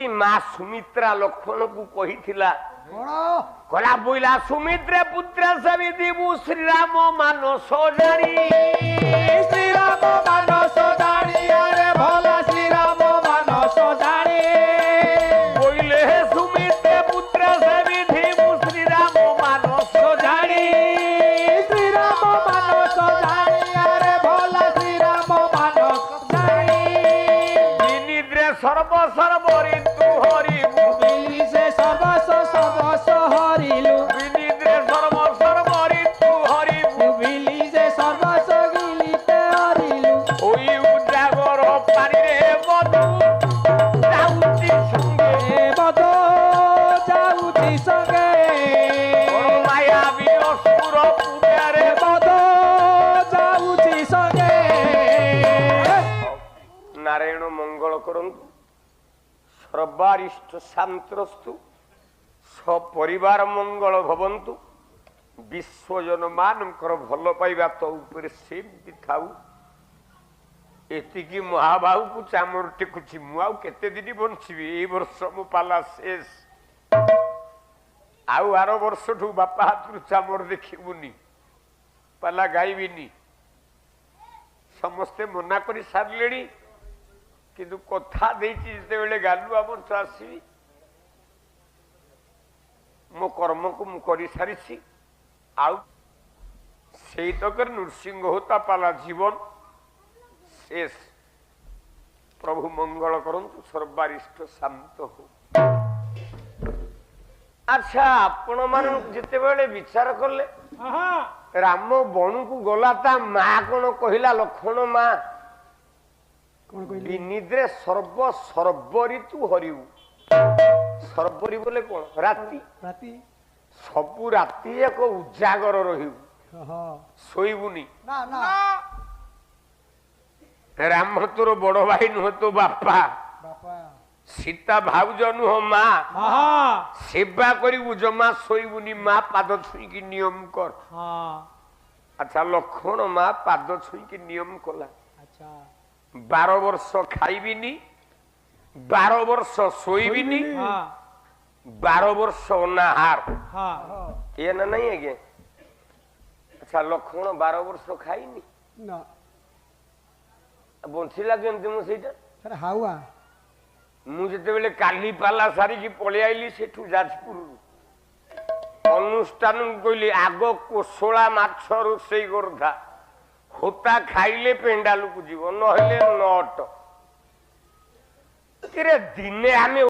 माँ सुमित्रा लक्षण को कही कला बोला सुमित्रा पुत्र सविधिबु श्रीराम मानस जानी श्रीराम मानस जानी अरे भोला श्रीराम मानस जानी बोले सुमित्रा पुत्र सविधिबु श्रीराम मानस जानी श्रीराम मानस जानी अरे भोला श्रीराम मानस जानी विनिद्रे सर्व सर्व ऋतु हरिबु बिली से सर्वस्व हरिलु विनिद्रे सर्व सर्व ऋतु हरिबु बिली से सर्वस्व गिलिते हरिलु ओई उजागर पानी रे बधु जाउची संगे ए बदो जाउची संगे माया विनसुर पूजारे बदो जाउची संगे नारायण मंगल करंतु सर्वारिष्ट शांतरस्तु सपरिवार मंगल भवंतु विश्वजन मानकर भल पाइबा तो ऊपर सेमती थाऊ एतिकी महाबाहु को चामर टेकुची मु आउ केते दिन बंचबी ए वर्ष मो पाला शेष आउ आर वर्ष ठू बापा हाथ चामर देखिबुनी पाला गाइबिनी समस्ते मना करी सारलेणी किंतु कथा देती जिते गालु आम आसबी मो कर्म को मु कर सारी आउ से तक नृसिंह होता पाला जीवन शेष प्रभु मंगल करंतु सर्वारिष्ट शांत हो। अच्छा आपण मान जिते बड़े विचार कले राम बणु को गला ता माँ कौन कहला लक्ष्मण माँ विनिद्रे सर्व सर्व ऋतु हरिऊ सर्वरी बोले कौन राति राति सबु राति एक उजागर रही शोबुनी ना ना राम तोर बड़ भाई नुह तो बापा बापा सीता भाउज नुह माँ सेवा करू जमा शोबुनी माँ पाद छुईकी नियम कर अच्छा लक्ष्मण माँ पाद छुईकी नियम कला अच्छा 12 वर्ष खाइबिनी 12 वर्ष शोइबिनी 12 वर्ष अनाहार ये ना नहीं है क्या अच्छा लक्ष्मण 12 वर्ष खाइनी ना बंचिला केमती मु सेटा सर हाउआ मु जेतेबेले काली पाला सारी की पळि आइली सेठू जाजपुर अनुष्ठान कहली आग कोसला माछ रोसई करथा होता खाइले पेंडालू को जीव नहले नट दिने आमे